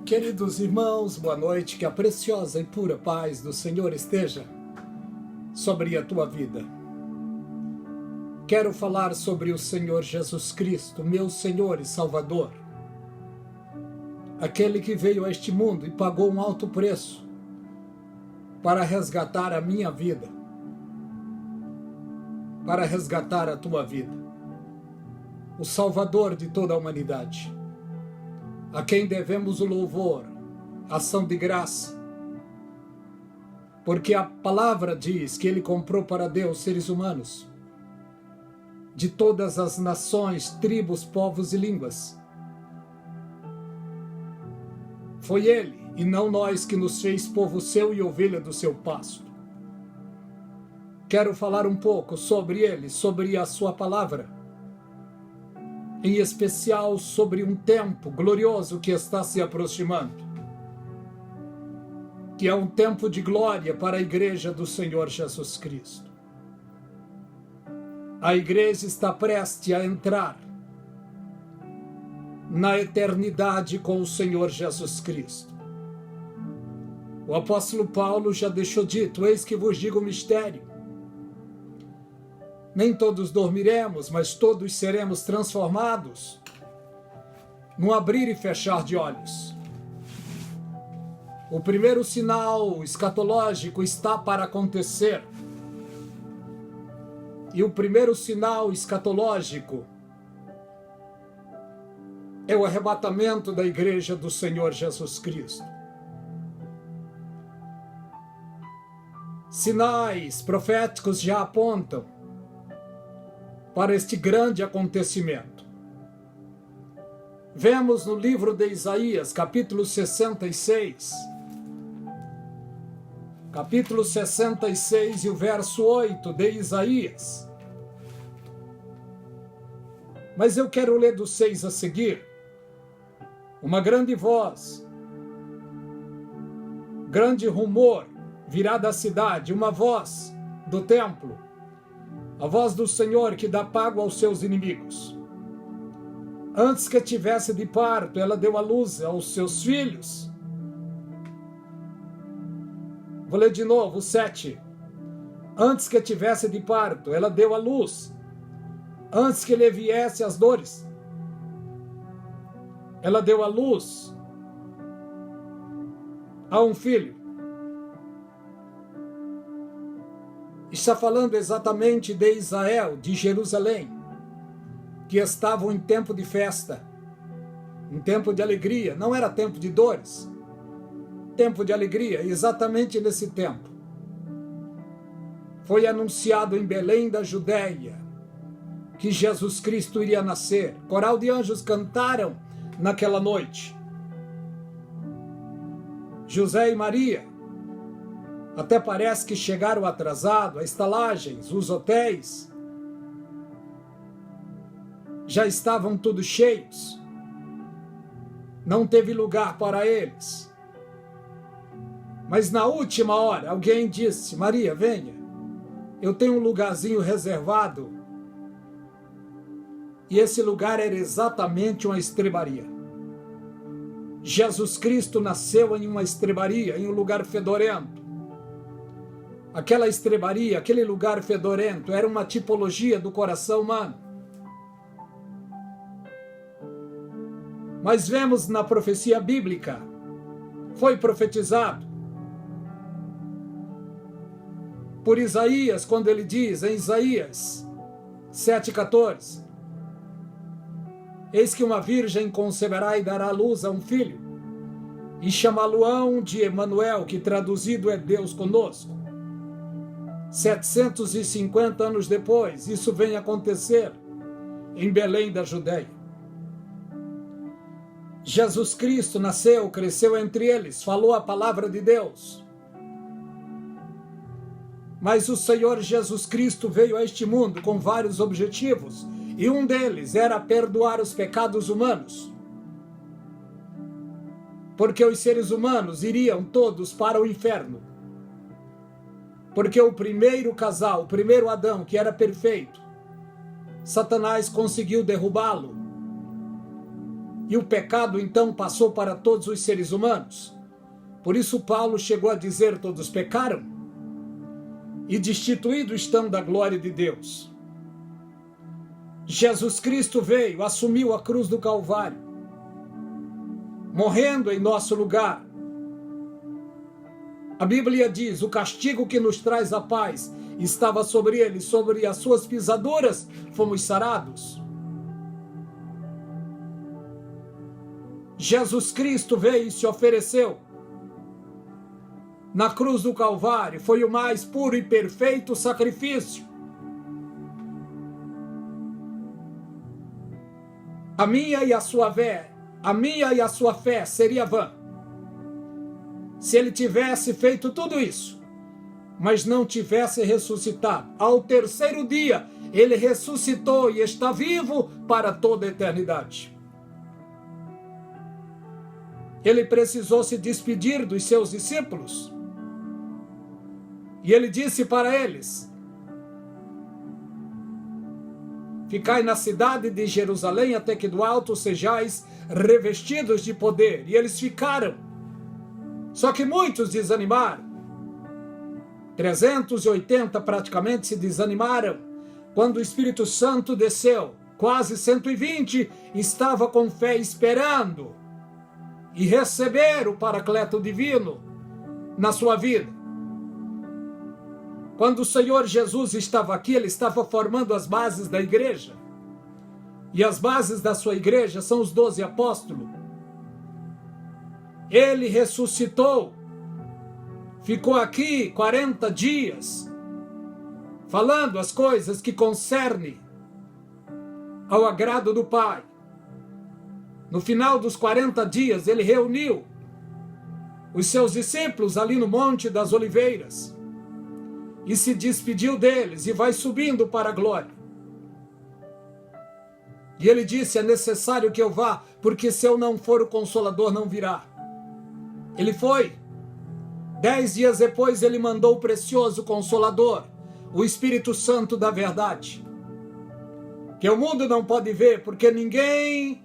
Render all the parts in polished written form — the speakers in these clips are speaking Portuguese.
Queridos irmãos, boa noite, que a preciosa e pura paz do Senhor esteja sobre a tua vida. Quero falar sobre o Senhor Jesus Cristo, meu Senhor e Salvador, aquele que veio a este mundo e pagou um alto preço para resgatar a minha vida, para resgatar a tua vida, o Salvador de toda a humanidade, a quem devemos o louvor, ação de graça, porque a palavra diz que ele comprou para Deus seres humanos de todas as nações, tribos, povos e línguas. Foi ele e não nós que nos fez povo seu e ovelha do seu pasto. Quero falar um pouco sobre ele, sobre a sua palavra, em especial sobre um tempo glorioso que está se aproximando, que é um tempo de glória para a igreja do Senhor Jesus Cristo. A igreja está prestes a entrar na eternidade com o Senhor Jesus Cristo. O apóstolo Paulo já deixou dito: eis que vos digo um mistério. Nem todos dormiremos, mas todos seremos transformados num abrir e fechar de olhos. O primeiro sinal escatológico está para acontecer. E o primeiro sinal escatológico é o arrebatamento da igreja do Senhor Jesus Cristo. Sinais proféticos já apontam para este grande acontecimento. Vemos no livro de Isaías, capítulo 66, e o verso 8 de Isaías. Mas eu quero ler do 6 a seguir. Uma grande voz, grande rumor virá da cidade, uma voz do templo, a voz do Senhor que dá pago aos seus inimigos. Antes que tivesse de parto, ela deu à luz aos seus filhos. Vou ler de novo, 7. Antes que tivesse de parto, ela deu à luz. Antes que lhe viesse as dores, ela deu à luz a um filho. Está falando exatamente de Israel, de Jerusalém, que estavam em tempo de festa, em tempo de alegria. Não era tempo de dores, tempo de alegria. Exatamente nesse tempo foi anunciado em Belém da Judéia que Jesus Cristo iria nascer. Coral de anjos cantaram naquela noite. José e Maria até parece que chegaram atrasados, as estalagens, os hotéis já estavam todos cheios. Não teve lugar para eles. Mas na última hora, alguém disse: Maria, venha, eu tenho um lugarzinho reservado. E esse lugar era exatamente uma estrebaria. Jesus Cristo nasceu em uma estrebaria, em um lugar fedorento. Aquela estrebaria, aquele lugar fedorento, era uma tipologia do coração humano. Mas vemos na profecia bíblica, foi profetizado por Isaías, quando ele diz, em Isaías 7,14, eis que uma virgem conceberá e dará à luz a um filho, e chamá-lo-ão de Emanuel, que traduzido é Deus conosco. 750 anos depois, isso vem acontecer em Belém da Judéia. Jesus Cristo nasceu, cresceu entre eles, falou a palavra de Deus. Mas o Senhor Jesus Cristo veio a este mundo com vários objetivos, e um deles era perdoar os pecados humanos. Porque os seres humanos iriam todos para o inferno. Porque o primeiro casal, o primeiro Adão, que era perfeito, Satanás conseguiu derrubá-lo. E o pecado então passou para todos os seres humanos. Por isso Paulo chegou a dizer: todos pecaram e destituídos estão da glória de Deus. Jesus Cristo veio, assumiu a cruz do Calvário, morrendo em nosso lugar. A Bíblia diz: o castigo que nos traz a paz estava sobre ele, sobre as suas pisaduras fomos sarados. Jesus Cristo veio e se ofereceu na cruz do Calvário, foi o mais puro e perfeito sacrifício. A minha e a sua fé seria vã se ele tivesse feito tudo isso, mas não tivesse ressuscitado. Ao terceiro dia, ele ressuscitou e está vivo para toda a eternidade. Ele precisou se despedir dos seus discípulos. E ele disse para eles: ficai na cidade de Jerusalém até que do alto sejais revestidos de poder. E eles ficaram. Só que muitos desanimaram. 380 praticamente se desanimaram. Quando o Espírito Santo desceu, quase 120 estava com fé esperando e receber o Paracleto Divino na sua vida. Quando o Senhor Jesus estava aqui, ele estava formando as bases da igreja. E as bases da sua igreja são os 12 apóstolos. Ele ressuscitou, ficou aqui 40 dias, falando as coisas que concernem ao agrado do Pai. No final dos 40 dias, ele reuniu os seus discípulos ali no Monte das Oliveiras e se despediu deles e vai subindo para a glória. E ele disse: é necessário que eu vá, porque se eu não for, o Consolador não virá. Ele foi. 10 dias depois ele mandou o precioso Consolador, o Espírito Santo da verdade, que o mundo não pode ver, porque ninguém...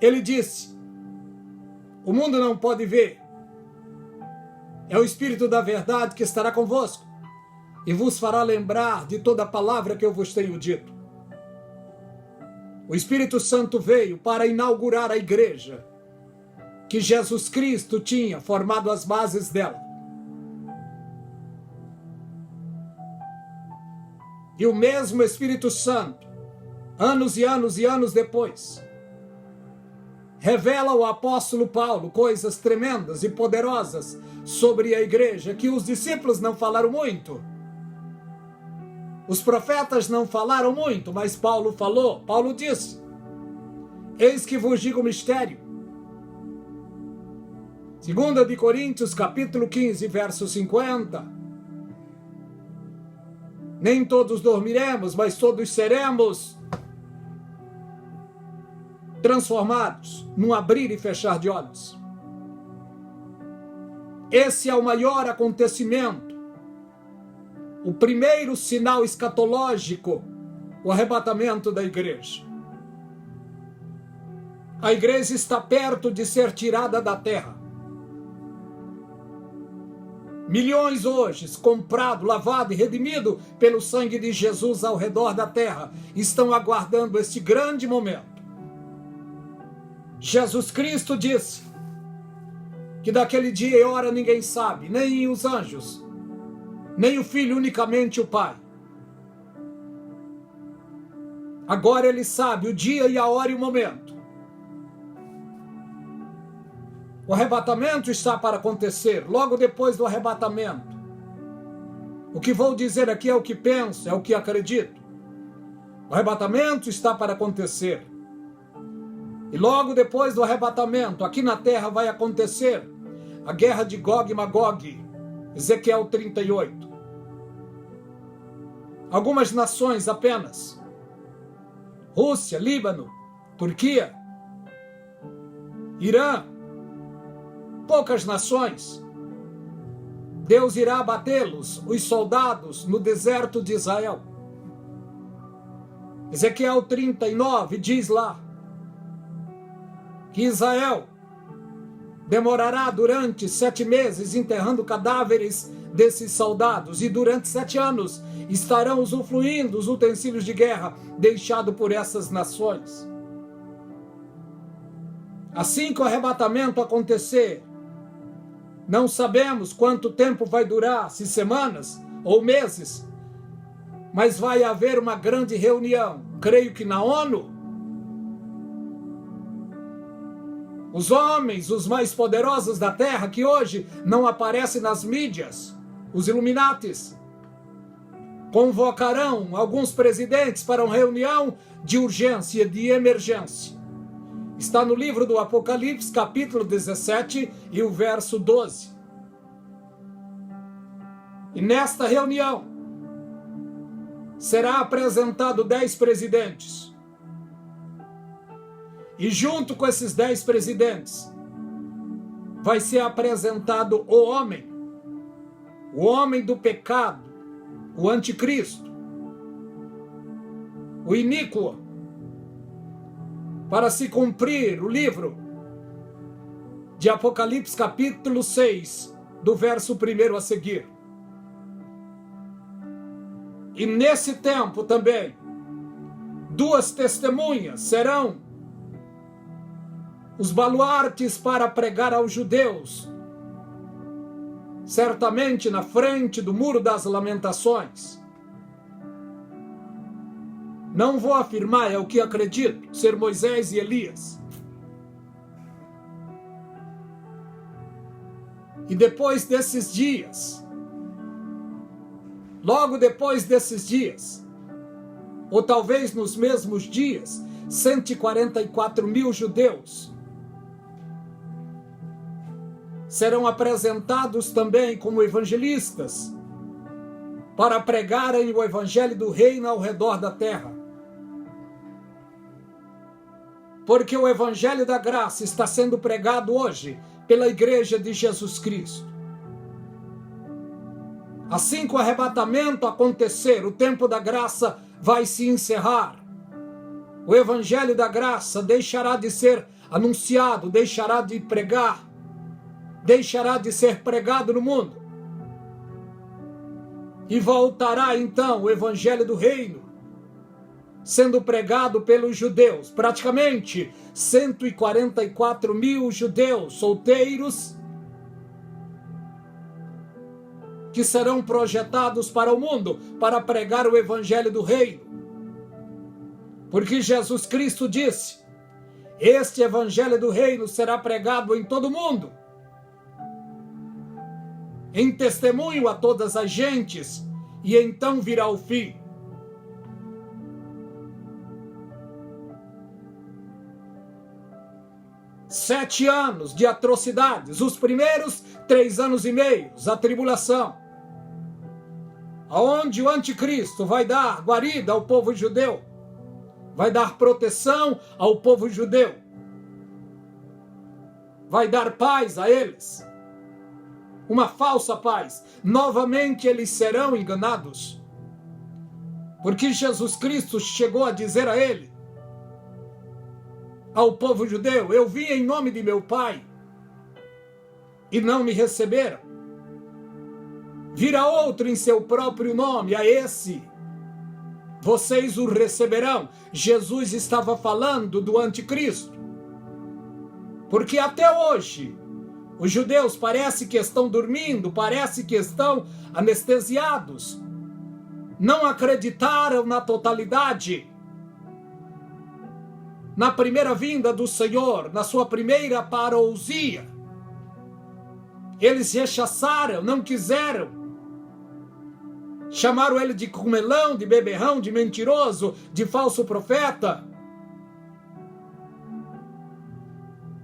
Ele disse: o mundo não pode ver. É o Espírito da verdade que estará convosco e vos fará lembrar de toda a palavra que eu vos tenho dito. O Espírito Santo veio para inaugurar a igreja que Jesus Cristo tinha formado as bases dela. E o mesmo Espírito Santo, anos e anos e anos depois, revela ao apóstolo Paulo coisas tremendas e poderosas sobre a igreja, que os discípulos não falaram muito. Os profetas não falaram muito, mas Paulo falou. Paulo disse: eis que vos digo o mistério. 2 de Coríntios, capítulo 15, verso 50. Nem todos dormiremos, mas todos seremos transformados num abrir e fechar de olhos. Esse é o maior acontecimento, o primeiro sinal escatológico, o arrebatamento da igreja. A igreja está perto de ser tirada da terra. Milhões hoje, comprado, lavado e redimido pelo sangue de Jesus ao redor da terra, estão aguardando este grande momento. Jesus Cristo disse que daquele dia e hora ninguém sabe, nem os anjos, nem o Filho, unicamente o Pai. Agora ele sabe o dia e a hora e o momento. O arrebatamento está para acontecer. Logo depois do arrebatamento, o que vou dizer aqui é o que penso, é o que acredito. O arrebatamento está para acontecer. E logo depois do arrebatamento, aqui na terra vai acontecer a guerra de Gog e Magog, Ezequiel 38. Algumas nações apenas: Rússia, Líbano, Turquia, Irã, poucas nações. Deus irá abatê-los, os soldados, no deserto de Israel. Ezequiel 39 diz lá que Israel demorará durante 7 meses enterrando cadáveres desses soldados, e durante 7 anos estarão usufruindo os utensílios de guerra deixados por essas nações. Assim que o arrebatamento acontecer, não sabemos quanto tempo vai durar, se semanas ou meses, mas vai haver uma grande reunião, creio que na ONU. Os homens, os mais poderosos da Terra, que hoje não aparecem nas mídias, os Illuminatis, convocarão alguns presidentes para uma reunião de urgência, de emergência. Está no livro do Apocalipse, capítulo 17 e o verso 12. E nesta reunião será apresentado 10 presidentes. E junto com esses 10 presidentes vai ser apresentado o homem do pecado, o anticristo, o iníquo, para se cumprir o livro de Apocalipse capítulo 6, do verso 1 a seguir. E nesse tempo também, 2 testemunhas serão os baluartes para pregar aos judeus, certamente na frente do Muro das Lamentações. Não vou afirmar, é o que acredito, ser Moisés e Elias. E depois desses dias, logo depois desses dias, ou talvez nos mesmos dias, 144 mil judeus serão apresentados também como evangelistas para pregarem o evangelho do reino ao redor da terra. Porque o evangelho da graça está sendo pregado hoje pela igreja de Jesus Cristo. Assim que o arrebatamento acontecer, o tempo da graça vai se encerrar. O evangelho da graça deixará de ser anunciado, deixará de pregar, deixará de ser pregado no mundo. E voltará então o evangelho do reino, sendo pregado pelos judeus, praticamente 144 mil judeus solteiros, que serão projetados para o mundo, para pregar o evangelho do reino. Porque Jesus Cristo disse, este evangelho do reino será pregado em todo o mundo, em testemunho a todas as gentes, e então virá o fim. Sete anos de atrocidades, os primeiros 3 anos e meio, a tribulação, aonde o anticristo vai dar guarida ao povo judeu, vai dar proteção ao povo judeu, vai dar paz a eles, uma falsa paz. Novamente eles serão enganados, porque Jesus Cristo chegou a dizer a ele, ao povo judeu, eu vim em nome de meu Pai e não me receberam. Virá outro em seu próprio nome, a esse vocês o receberão. Jesus estava falando do anticristo, porque até hoje os judeus parece que estão dormindo, parece que estão anestesiados, não acreditaram na totalidade, na primeira vinda do Senhor, na sua primeira parousia. Eles rechaçaram, não quiseram, chamaram ele de comelão, de beberrão, de mentiroso, de falso profeta.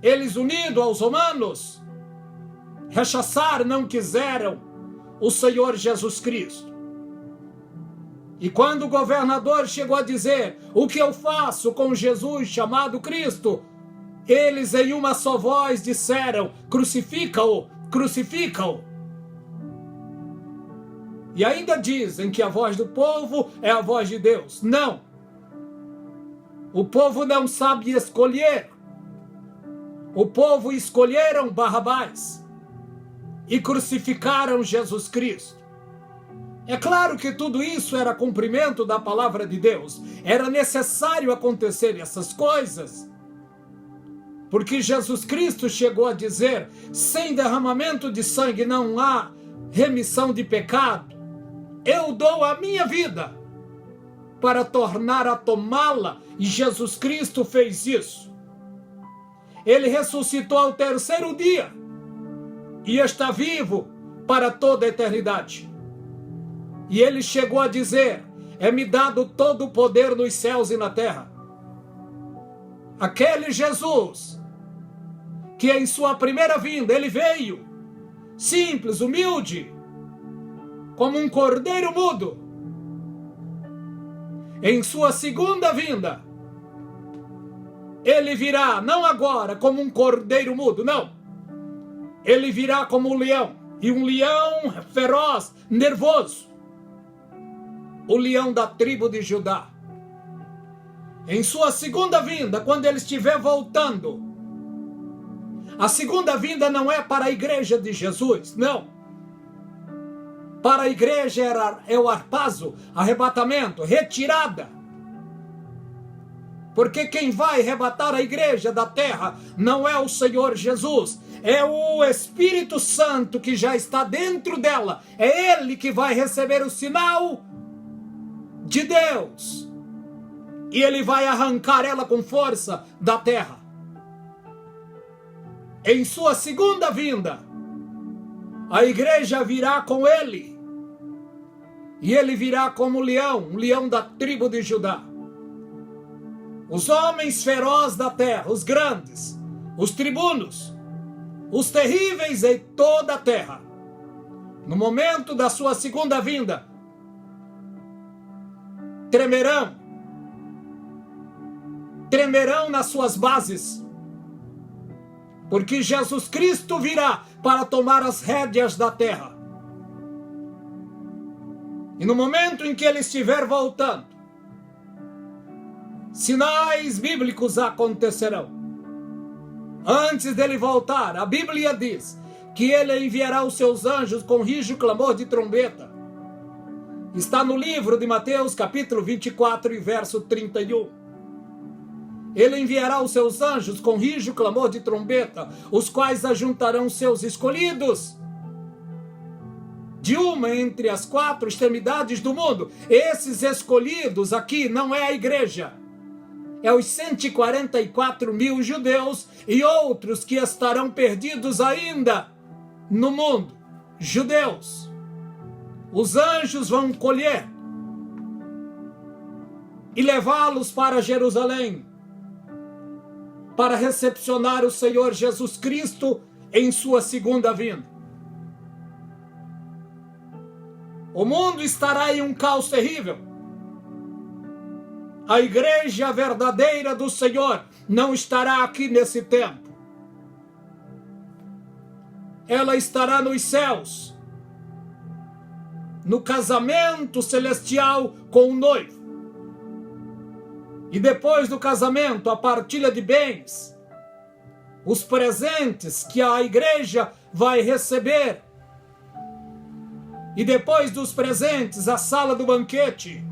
Eles, unidos aos romanos, rechaçaram, não quiseram o Senhor Jesus Cristo. E quando o governador chegou a dizer, o que eu faço com Jesus chamado Cristo? Eles em uma só voz disseram, crucifica-o, crucifica-o. E ainda dizem que a voz do povo é a voz de Deus. Não. O povo não sabe escolher. o povo escolheram Barrabás e crucificaram Jesus Cristo. É claro que tudo isso era cumprimento da palavra de Deus. Era necessário acontecer essas coisas. Porque Jesus Cristo chegou a dizer: sem derramamento de sangue não há remissão de pecado. Eu dou a minha vida para tornar a tomá-la. E Jesus Cristo fez isso. Ele ressuscitou ao terceiro dia e está vivo para toda a eternidade. E ele chegou a dizer: é-me dado todo o poder nos céus e na terra. Aquele Jesus que em sua primeira vinda ele veio simples, humilde, como um cordeiro mudo. Em sua segunda vinda ele virá, não agora como um cordeiro mudo, não. Ele virá como um leão, e um leão feroz, nervoso. O leão da tribo de Judá. Em sua segunda vinda, quando ele estiver voltando, a segunda vinda não é para a igreja de Jesus, não. Para a igreja é o harpazo, arrebatamento, retirada. Porque quem vai arrebatar a igreja da terra não é o Senhor Jesus, é o Espírito Santo que já está dentro dela. É Ele que vai receber o sinal de Deus. E Ele vai arrancar ela com força da terra. Em sua segunda vinda, a igreja virá com Ele. E Ele virá como leão, um leão da tribo de Judá. Os homens ferozes da terra, os grandes, os tribunos, os terríveis em toda a terra, no momento da sua segunda vinda, tremerão nas suas bases, porque Jesus Cristo virá para tomar as rédeas da terra. E no momento em que Ele estiver voltando, sinais bíblicos acontecerão. Antes dele voltar, a Bíblia diz que ele enviará os seus anjos com rijo clamor de trombeta. Está no livro de Mateus, capítulo 24 e verso 31. Ele enviará os seus anjos com rijo clamor de trombeta, os quais ajuntarão seus escolhidos de uma entre as quatro extremidades do mundo. Esses escolhidos aqui não é a igreja. É os 144 mil judeus e outros que estarão perdidos ainda no mundo. Judeus. Os anjos vão colher e levá-los para Jerusalém para recepcionar o Senhor Jesus Cristo em sua segunda vinda. O mundo estará em um caos terrível. A igreja verdadeira do Senhor não estará aqui nesse tempo. Ela estará nos céus, no casamento celestial com o noivo. E depois do casamento, a partilha de bens, os presentes que a igreja vai receber. E depois dos presentes, a sala do banquete.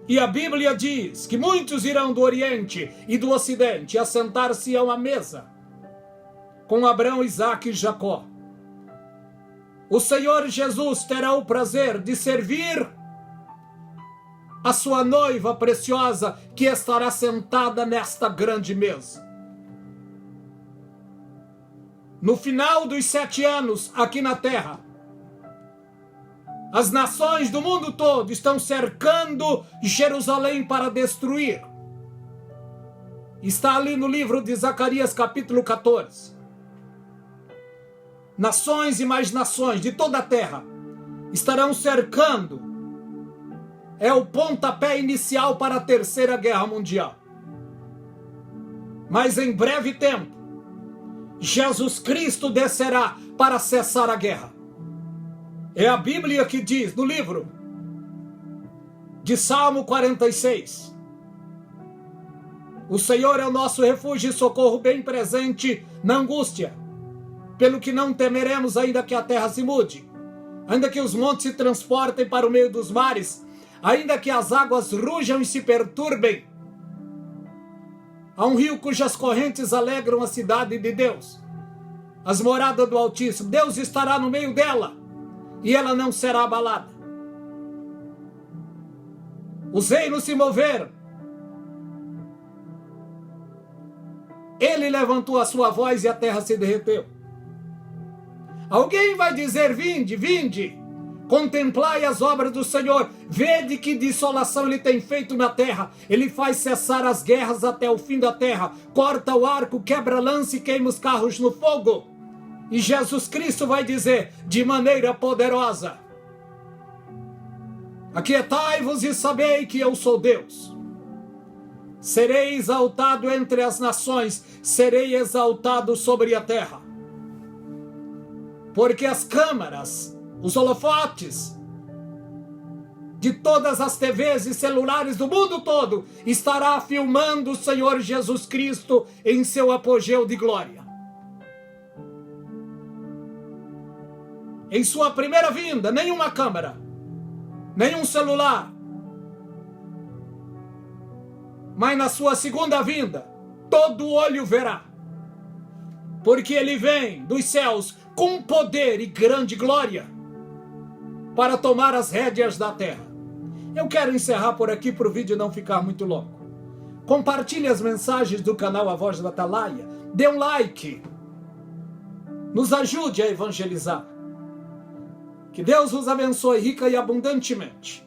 E a Bíblia diz que muitos irão do Oriente e do Ocidente assentar-se-ão à mesa com Abraão, Isaque e Jacó. O Senhor Jesus terá o prazer de servir a sua noiva preciosa que estará sentada nesta grande mesa. No final dos 7 anos aqui na terra, as nações do mundo todo estão cercando Jerusalém para destruir. Está ali no livro de Zacarias, capítulo 14. Nações e mais nações de toda a terra estarão cercando. É o pontapé inicial para a Terceira Guerra Mundial. Mas em breve tempo, Jesus Cristo descerá para cessar a guerra. É a Bíblia que diz, no livro de Salmo 46, O Senhor é o nosso refúgio e socorro bem presente na angústia. Pelo que não temeremos, ainda que a terra se mude, ainda que os montes se transportem para o meio dos mares, ainda que as águas rujam e se perturbem. Há um rio cujas correntes alegram a cidade de Deus, as moradas do Altíssimo. Deus estará no meio dela e ela não será abalada. Os reinos se moveram. Ele levantou a sua voz e a terra se derreteu. Alguém vai dizer: vinde, vinde, contemplai as obras do Senhor, vede que desolação ele tem feito na terra. Ele faz cessar as guerras até o fim da terra, corta o arco, quebra a lança e queima os carros no fogo. E Jesus Cristo vai dizer de maneira poderosa: aquietai-vos e sabei que eu sou Deus. Serei exaltado entre as nações, serei exaltado sobre a terra. Porque as câmaras, os holofotes de todas as TVs e celulares do mundo todo estará filmando o Senhor Jesus Cristo em seu apogeu de glória. Em sua primeira vinda, nenhuma câmera, nenhum celular. Mas na sua segunda vinda, todo olho verá. Porque ele vem dos céus com poder e grande glória para tomar as rédeas da terra. Eu quero encerrar por aqui para o vídeo não ficar muito longo. Compartilhe as mensagens do canal A Voz da Atalaia. Dê um like. Nos ajude a evangelizar. Que Deus vos abençoe rica e abundantemente.